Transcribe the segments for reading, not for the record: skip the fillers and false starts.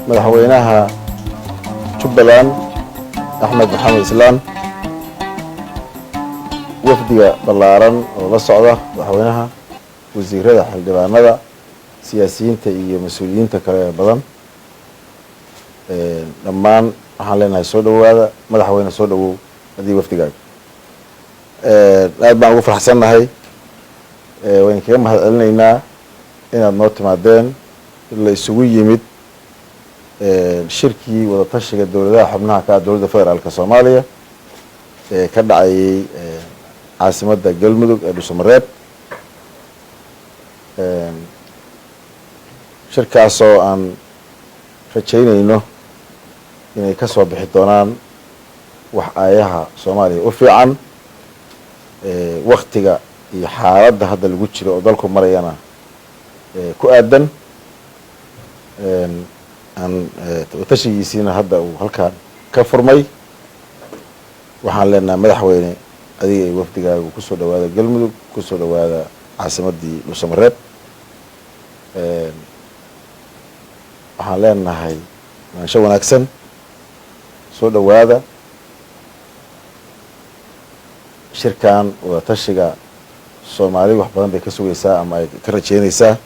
madaxweynaha Jubbaland Axmed Maxamed Islaan wafdiga ballaaran oo la socda madaxweynaha wasiirada xildhibaanada siyaasiyiinta iyo mas'uuliyiinta kale badan dhammaan waxaan leenahay soo dhawaada madaxweyne soo dhawow hadii wafdigaaga aad baan ugu faraxsanahay waan kaga mahadcelinaynaa inaad noo timaadeen la isugu yimid shirkii wada tashiga dawladaha xubnaha ka dawladda federaalka Soomaaliya ka dhacay caasimadda Galmudug ee Dhuusamareeb shirkaas oo aan rajaynayno inay ka soo bixi doonaan wax ayaha Soomaaliya u fiican waqtiga iyo xaaladda hadda lagu jiro oo dalku marayana ku aadan aan tashigiisina hadda uu halkaan ka furmay waxaan leenahay madaxweyne adiga ay wafdigaagu ku soo dhawaada Galmudug ku soo dhawaada caasimaddii Dhuusamareeb waxaan leenahay maansho wanaagsan soo dhawaada shirkan wada tashiga Soomaali wax badan bay ka sugaysaa ama ay ka rajeynaysaa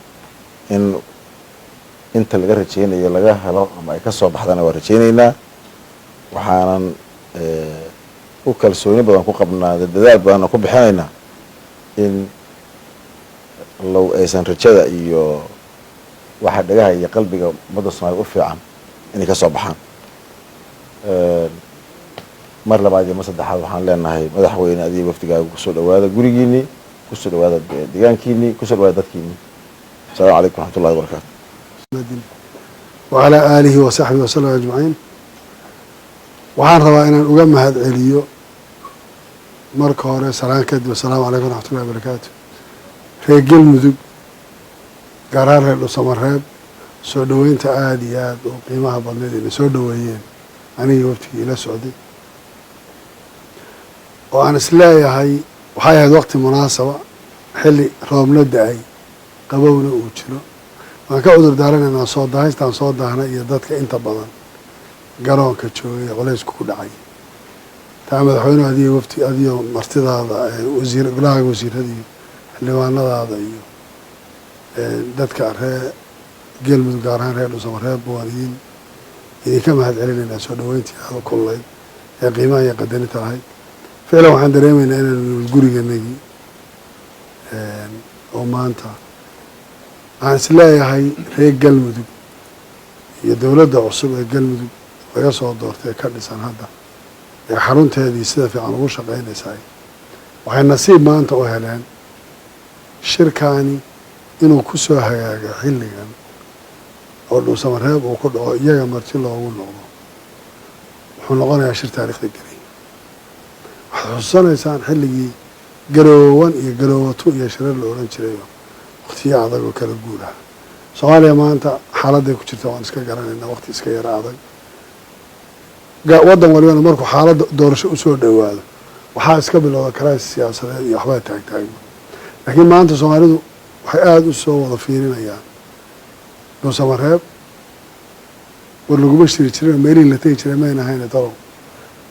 in inta laga rajeynayo laga helo ama ay ka soo baxdana waa rajeynaynaa waxaanan u kalsooni badan ku qabnaa dadaal badan ku bixinaynaa in law aysan rajada iyo waxa dhagaha iyo qalbiga ummadda Soomaaliya u fiican inay ka soo baxaan mar labaad iyo mar saddexaad waxaan leenahay madaxweyne adiga wafdigaaga ku soo dhawaada gurigiinii ku soo dhawaada deegaankiinii ku soo dhawaada dadkiinii assalaamu calaykum waraxmatullaahi wabarakaatu وعلى آله وصحبه وسلم أجمعين waxaan rabaa inaan uga mahad celiyo marka hore salaan kadib assalaamu calaykum waraxmatullaahi wabarakaatu reer Galmudug gaar ahaan reer Dhuusamareeb soo dhaweynta aad iyo aad oo qiimaha badneed inay soo dhaweeyeen aniga waftigii ila socday oo aan isleeyahay waxay ahayd waqti munaasaba xilli roobna da'ay qabowna uu jiro waan ka cudur daaranaynaa soo daahistaan soo daahna iyo dadka inta badan garoonka joogay culaysku ku dhacay taa madaxweynuhu adiga wafti adiyo martidaada wasiir golaha wasiiradii xildhibaanadaada iyo dadka reer Galmudug gaar ahaan reer Dhuusamareeb waan idinka mahad celinaynaa soo dhaweyntii aad u kulleyd ee qiimaha iyo qadarinta lahayd ficlan waxaan dareemaynaa inaan guriganagii oo maanta waxaan isleeyahay reer Galmudug iyo dawladda cusub ee Galmudug laga soo doortay ka dhisan hadda ee xarunteedii sida fiican ugu shaqaynaysaa waxay nasiib maanta u heleen shirkaani inuu ku soo hagaago xilligan oo Dhuusamareeb uu ku dhaco iyaga marti loogu noqdo wuxuu noqonayaa shir taariikhda gelay waxaad xusuusanaysaan xilligii garoowan iyo garoowatu iyo shirar la odhan jiray waqtiyo adag oo kala guur ah Soomaaliya maanta xaaladday ku jirta waan iska garanaynaa waqti iska yara adag waddan walibana markuu xaaladda doorasho u soo dhawaado waxaa iska bilowda karaas siyaasadeed iyo waxbaa taagtaagma laakiin maanta Soomaalidu waxay aada u soo wada fiirinayaan Dhuusamareeb war laguma shiri jirin meelihii la tegi jiray mayn ahayn talow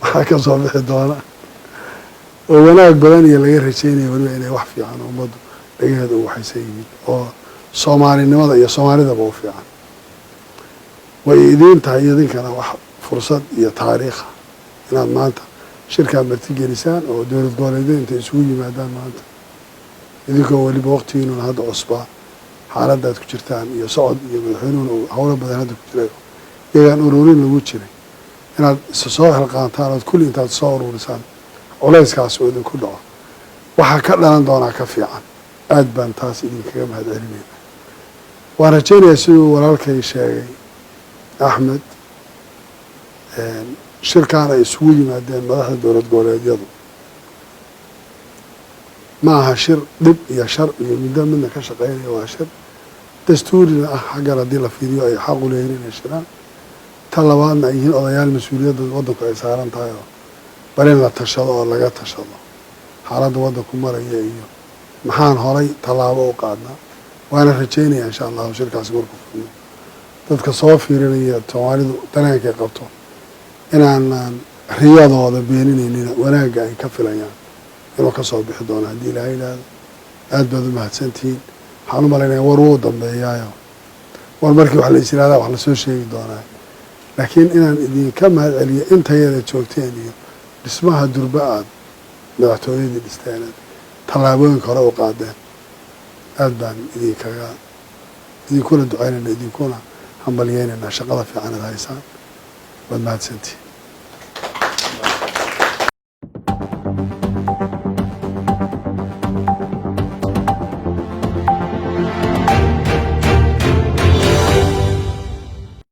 waxaa ka soo bixi doona oo wanaag badan iyo laga rajeynayo waliba inay wax fiican ummaddu dhagaheeda u waxaysan yihiin oo Soomaalinimada iyo Soomaalidaba u fiican way idiin tahay idinkana wax fursad iyo taariikh inaad maanta shirkaa martigelisaan oo dowlad goboleedyada intay isugu yimaadaan maanta idinkoo waliba waqtigiinuna hadda cusbaa xaaladaad ku jirtaan iyo socod iyo madaxweynuhuna howlo badan hadda ku jiray iyagaan ururin lagu jiray inaad isa soo xilqaantaan ood kulli intaad soo ururisaan culayskaas oo idinku dhaco waxaa ka dhalan doonaa ka fiican aad baan taas idinkaga mahad celinayna waan rajeynayaa siduu walaalkay sheegay Axmed shirkaan ay isugu yimaadeen madaxda dowlad goboleedyadu ma aha shir dhib iyo shar iyo midda midna ka shaqeynaya waa shir dastuurina ah xaggan haddii la fiiriyo ay xaq u leeyihin inay shiraan ta labaadna ay yihiin odayaal mas-uuliyadda waddanku ay saaran tahay oo bal in la tashado oo laga tashado xaaladda waddanku maraya iyo maxaan horay tallaabo u qaadnaa waana rajeynaya insha allahu shirkaasi markuu furmo dadka soo fiirinaya Soomaalidu dareenkay qabto inaanan riyadooda beeninaynin wanaagga ay ka filayaan inuu ka soo bixi doono haddii Ilaahay yidhaahdo. aad baad u mahadsantihiin. waxaan u malaynayaa war wuu dambeeyaayo war markii wax la is yidhahdaa wax lasoo sheegi doonaa, laakiin inaan idinka mahad celiyo intayada joogteen iyo dhismaha durba aad madaxtooyadii dhisteen tallaabooyinka hore u qaadeen. aad baan idinkuna ducaynayna idinkuna hambalyeynayna shaqada fiican aad haysaan. waad mahadsantihiin.